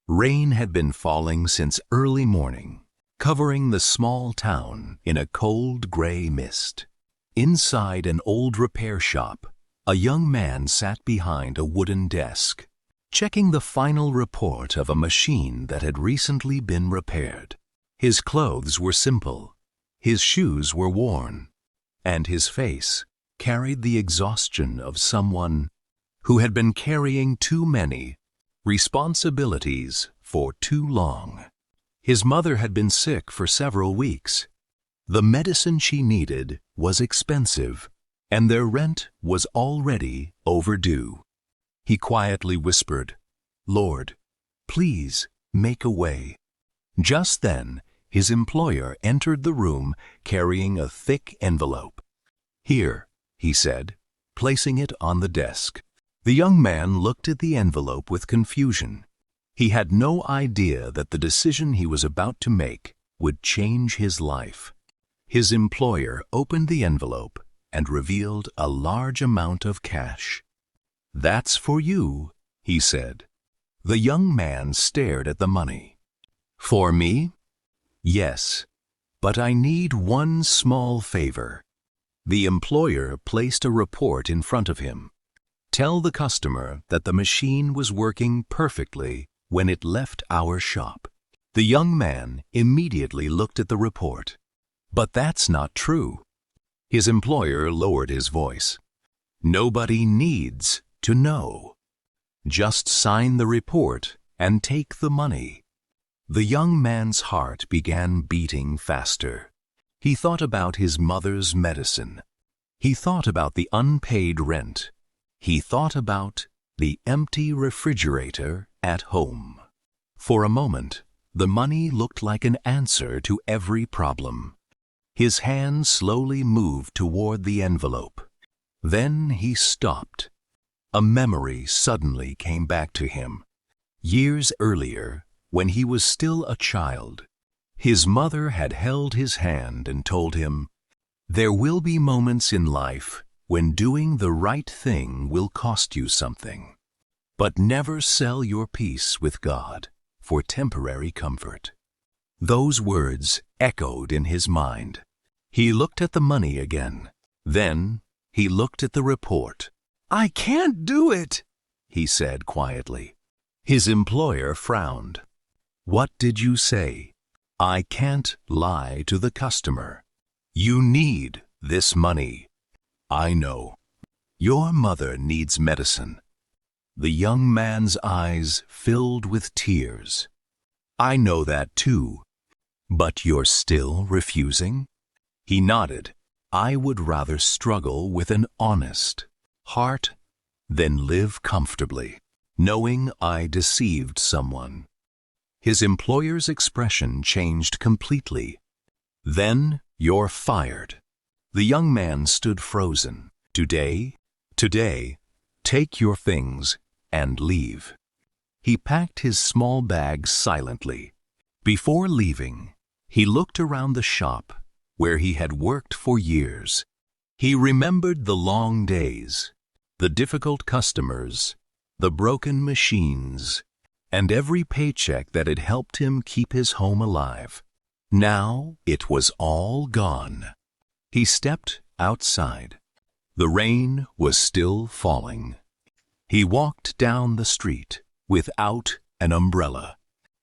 Rain had been falling since early morning, covering the small town in a cold gray mist. Inside an old repair shop, a young man sat behind a wooden desk, checking the final report of a machine that had recently been repaired. His clothes were simple, his shoes were worn, and his face carried the exhaustion of someone who had been carrying too many responsibilities for too long. His mother had been sick for several weeks. The medicine she needed was expensive, and their rent was already overdue. He quietly whispered, "Lord, please make a way." Just then, his employer entered the room carrying a thick envelope. "Here," he said, placing it on the desk. The young man looked at the envelope with confusion. He had no idea that the decision he was about to make would change his life. His employer opened the envelope and revealed a large amount of cash. "That's for you," he said. The young man stared at the money. "For me?" "Yes, but I need one small favor." The employer placed a report in front of him. "Tell the customer that the machine was working perfectly when it left our shop." The young man immediately looked at the report. "But that's not true." His employer lowered his voice. "Nobody needs to know. Just sign the report and take the money." The young man's heart began beating faster. He thought about his mother's medicine. He thought about the unpaid rent. He thought about the empty refrigerator at home. For a moment, the money looked like an answer to every problem. His hand slowly moved toward the envelope. Then he stopped. A memory suddenly came back to him. Years earlier, when he was still a child, his mother had held his hand and told him, "There will be moments in life when doing the right thing will cost you something. But never sell your peace with God for temporary comfort." Those words echoed in his mind. He looked at the money again. Then he looked at the report. "I can't do it," he said quietly. His employer frowned. "What did you say?" "I can't lie to the customer. You need this money." "I know. Your mother needs medicine." The young man's eyes filled with tears. "I know that too. But you're still refusing?" He nodded. "I would rather struggle with an honest heart than live comfortably, knowing I deceived someone." His employer's expression changed completely. "Then you're fired." The young man stood frozen. Today, take your things and leave." He packed his small bag silently. Before leaving, he looked around the shop where he had worked for years. He remembered the long days, the difficult customers, the broken machines, and every paycheck that had helped him keep his home alive. Now it was all gone. He stepped outside. The rain was still falling. He walked down the street without an umbrella.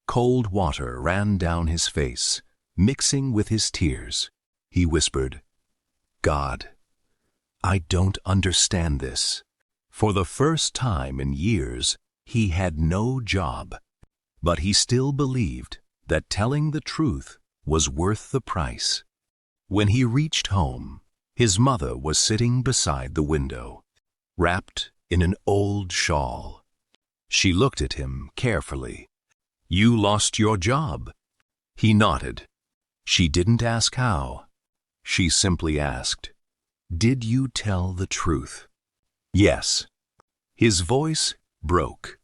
Cold water ran down his face, mixing with his tears. He whispered, "God, I don't understand this." For the first time in years, he had no job, but he still believed that telling the truth was worth the price. When he reached home, his mother was sitting beside the window, wrapped in an old shawl. She looked at him carefully. "You lost your job?" He nodded. She didn't ask how. She simply asked, "Did you tell the truth?" "Yes." His voice broke.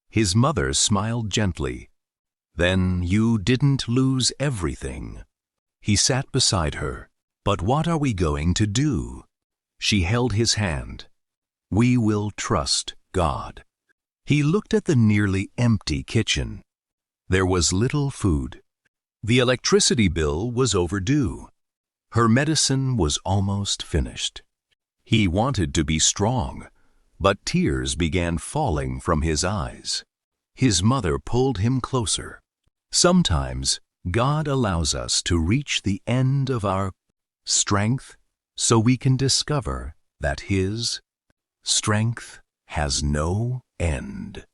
His mother smiled gently. "Then you didn't lose everything." He sat beside her. "But what are we going to do?" She held his hand. "We will trust God." He looked at the nearly empty kitchen. There was little food. The electricity bill was overdue. Her medicine was almost finished. He wanted to be strong, but tears began falling from his eyes. His mother pulled him closer. Sometimes God allows us to reach the end of our strength so we can discover that His strength has no end.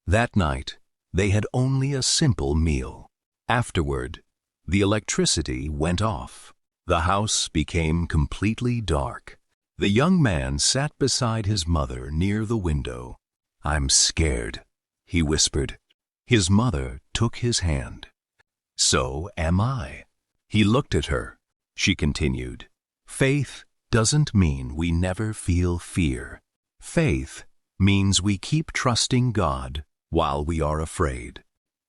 That night, they had only a simple meal. Afterward, the electricity went off. The house became completely dark. The young man sat beside his mother near the window. "I'm scared," he whispered. His mother took his hand. "So am I." He looked at her. She continued, "Faith doesn't mean we never feel fear. Faith means we keep trusting God while we are afraid."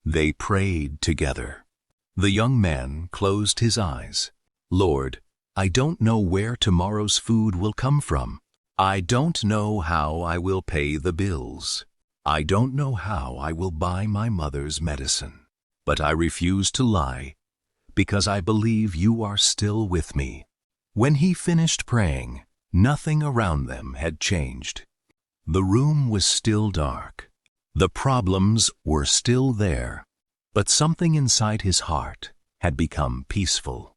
They prayed together. The young man closed his eyes. "Lord, I don't know where tomorrow's food will come from. I don't know how I will pay the bills. I don't know how I will buy my mother's medicine. But I refuse to lie, because I believe you are still with me." When he finished praying, nothing around them had changed. The room was still dark. The problems were still there, but something inside his heart had become peaceful.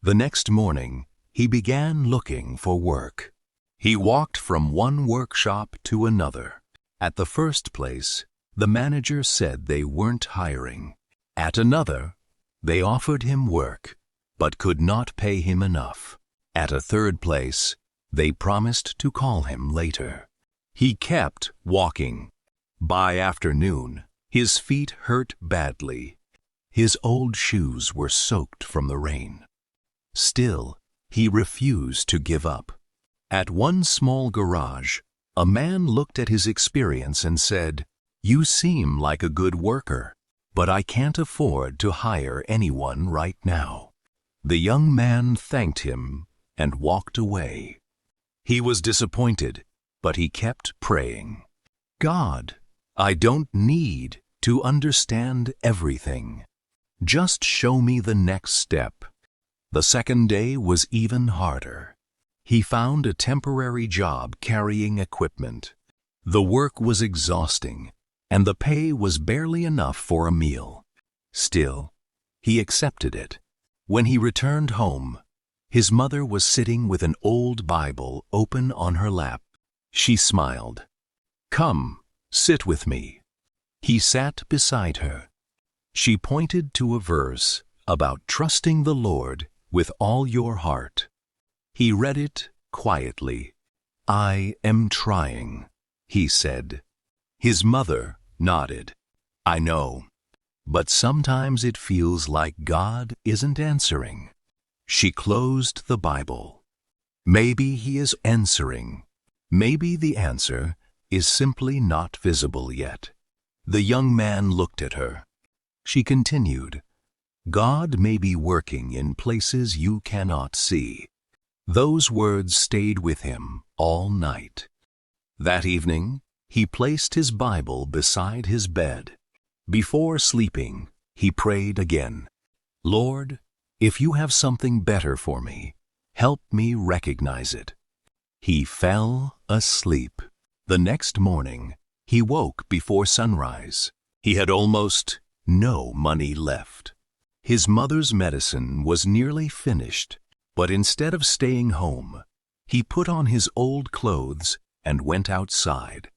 The next morning, he began looking for work. He walked from one workshop to another. At the first place, the manager said they weren't hiring. At another, they offered him work, but could not pay him enough. At a third place, they promised to call him later. He kept walking. By afternoon, his feet hurt badly. His old shoes were soaked from the rain. Still, he refused to give up. At one small garage, a man looked at his experience and said, "You seem like a good worker, but I can't afford to hire anyone right now." The young man thanked him and walked away. He was disappointed, but he kept praying. "God, I don't need to understand everything. Just show me the next step." The second day was even harder. He found a temporary job carrying equipment. The work was exhausting, and the pay was barely enough for a meal. Still, he accepted it. When he returned home, his mother was sitting with an old Bible open on her lap. She smiled. "Come, sit with me." He sat beside her. She pointed to a verse about trusting the Lord with all your heart. He read it quietly. "I am trying," he said. His mother nodded. "I know, but sometimes it feels like God isn't answering." She closed the Bible. Maybe He is answering. Maybe the answer is simply not visible yet. The young man looked at her. She continued, "God may be working in places you cannot see." Those words stayed with him all night. That evening, he placed his Bible beside his bed. Before sleeping, he prayed again, "Lord, if you have something better for me, help me recognize it." He fell asleep. The next morning, he woke before sunrise. He had almost no money left. His mother's medicine was nearly finished, but instead of staying home, he put on his old clothes and went outside.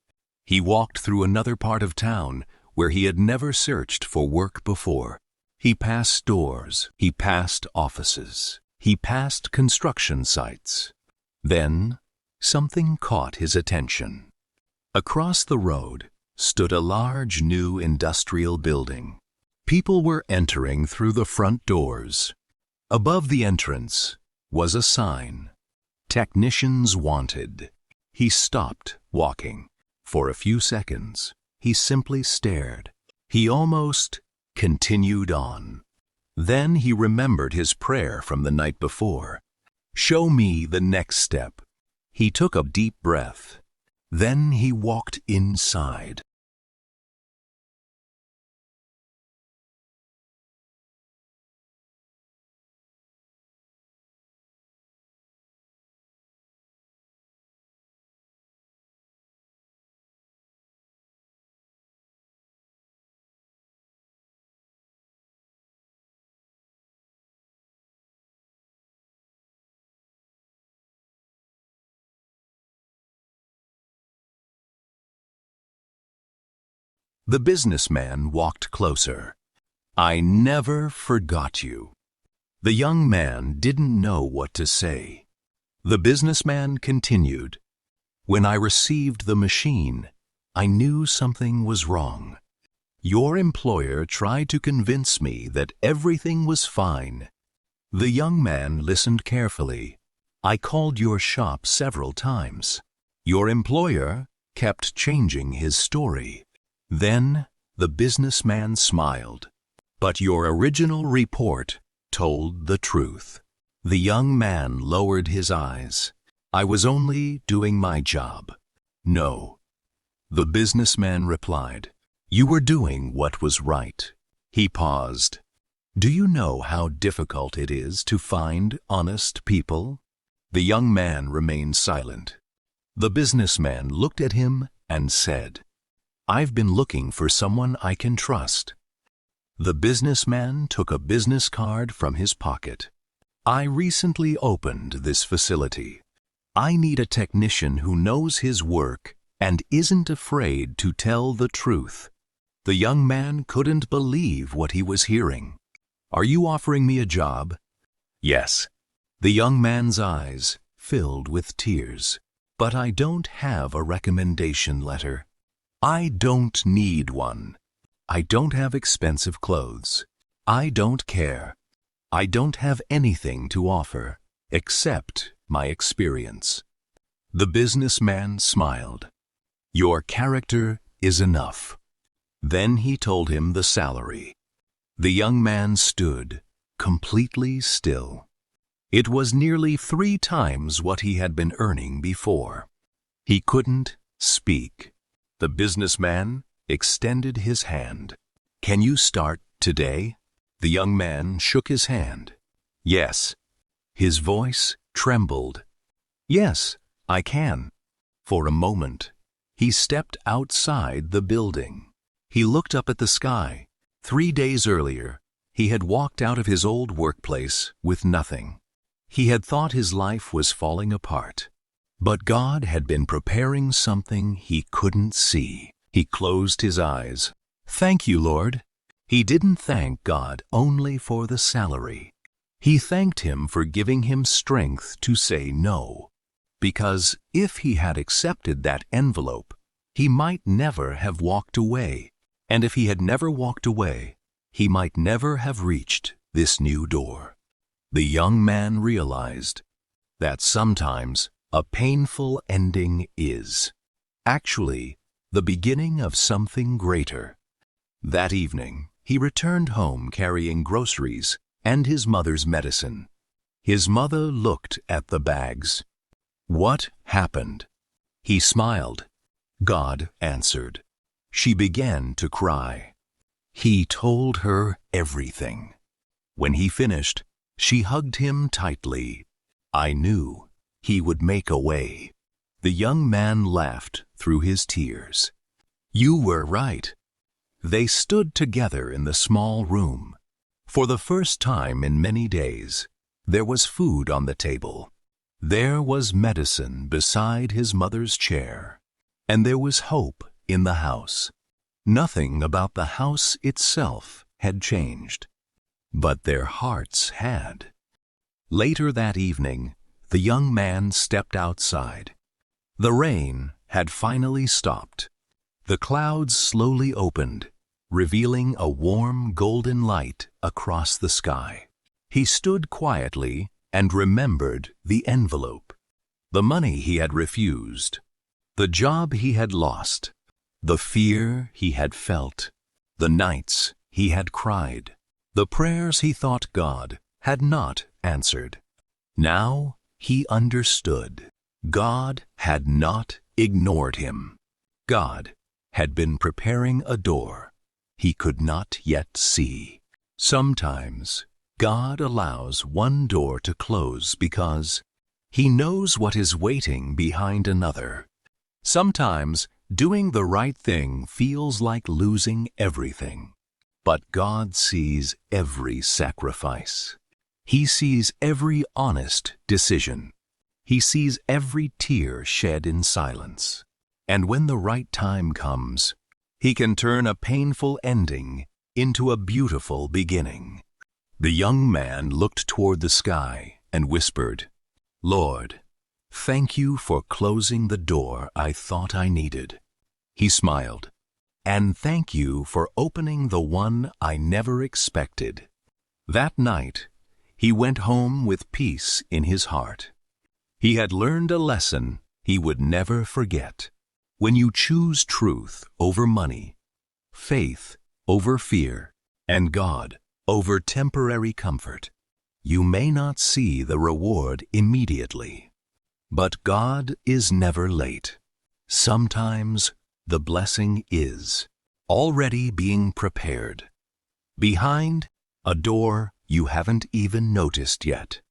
He walked through another part of town where he had never searched for work before. He passed stores, he passed offices, he passed construction sites. Then, something caught his attention. Across the road stood a large new industrial building. People were entering through the front doors. Above the entrance was a sign, "Technicians Wanted." He stopped walking. For a few seconds, he simply stared. He almost continued on. Then he remembered his prayer from the night before. "Show me the next step." He took a deep breath. Then he walked inside. The businessman walked closer. "I never forgot you." The young man didn't know what to say. The businessman continued, "When I received the machine, I knew something was wrong. Your employer tried to convince me that everything was fine." The young man listened carefully. "I called your shop several times. Your employer kept changing his story." Then the businessman smiled. "But your original report told the truth." The young man lowered his eyes. "I was only doing my job." "No," the businessman replied. "You were doing what was right." He paused. "Do you know how difficult it is to find honest people?" The young man remained silent. The businessman looked at him and said, "I've been looking for someone I can trust." The businessman took a business card from his pocket. "I recently opened this facility. I need a technician who knows his work and isn't afraid to tell the truth." The young man couldn't believe what he was hearing. "Are you offering me a job?" "Yes." The young man's eyes filled with tears. "But I don't have a recommendation letter." "I don't need one. I don't have expensive clothes. I don't care. I don't have anything to offer except my experience." The businessman smiled. "Your character is enough." Then he told him the salary. The young man stood, completely still. It was nearly 3 times what he had been earning before. He couldn't speak. The businessman extended his hand. "Can you start today?" The young man shook his hand. "Yes." His voice trembled. "Yes, I can." For a moment, he stepped outside the building. He looked up at the sky. 3 days earlier, he had walked out of his old workplace with nothing. He had thought his life was falling apart. But God had been preparing something he couldn't see. He closed his eyes. "Thank you, Lord." He didn't thank God only for the salary. He thanked Him for giving him strength to say no. Because if he had accepted that envelope, he might never have walked away. And if he had never walked away, he might never have reached this new door. The young man realized that sometimes a painful ending is actually the beginning of something greater. That evening, he returned home carrying groceries and his mother's medicine. His mother looked at the bags. "What happened?" He smiled. "God answered." She began to cry. He told her everything. When he finished, she hugged him tightly. "I knew He would make a way." The young man laughed through his tears. "You were right." They stood together in the small room. For the first time in many days, there was food on the table. There was medicine beside his mother's chair. And there was hope in the house. Nothing about the house itself had changed, but their hearts had. Later that evening, the young man stepped outside. The rain had finally stopped. The clouds slowly opened, revealing a warm golden light across the sky. He stood quietly and remembered the envelope, the money he had refused, the job he had lost, the fear he had felt, the nights he had cried, the prayers he thought God had not answered. Now he understood. God had not ignored him. God had been preparing a door he could not yet see. Sometimes God allows one door to close because He knows what is waiting behind another. Sometimes doing the right thing feels like losing everything, but God sees every sacrifice. He sees every honest decision. He sees every tear shed in silence. And when the right time comes, He can turn a painful ending into a beautiful beginning. The young man looked toward the sky and whispered, "Lord, thank you for closing the door I thought I needed." He smiled, "And thank you for opening the one I never expected." That night, he went home with peace in his heart. He had learned a lesson he would never forget. When you choose truth over money, faith over fear, and God over temporary comfort, you may not see the reward immediately. But God is never late. Sometimes the blessing is already being prepared, behind a door you haven't even noticed yet.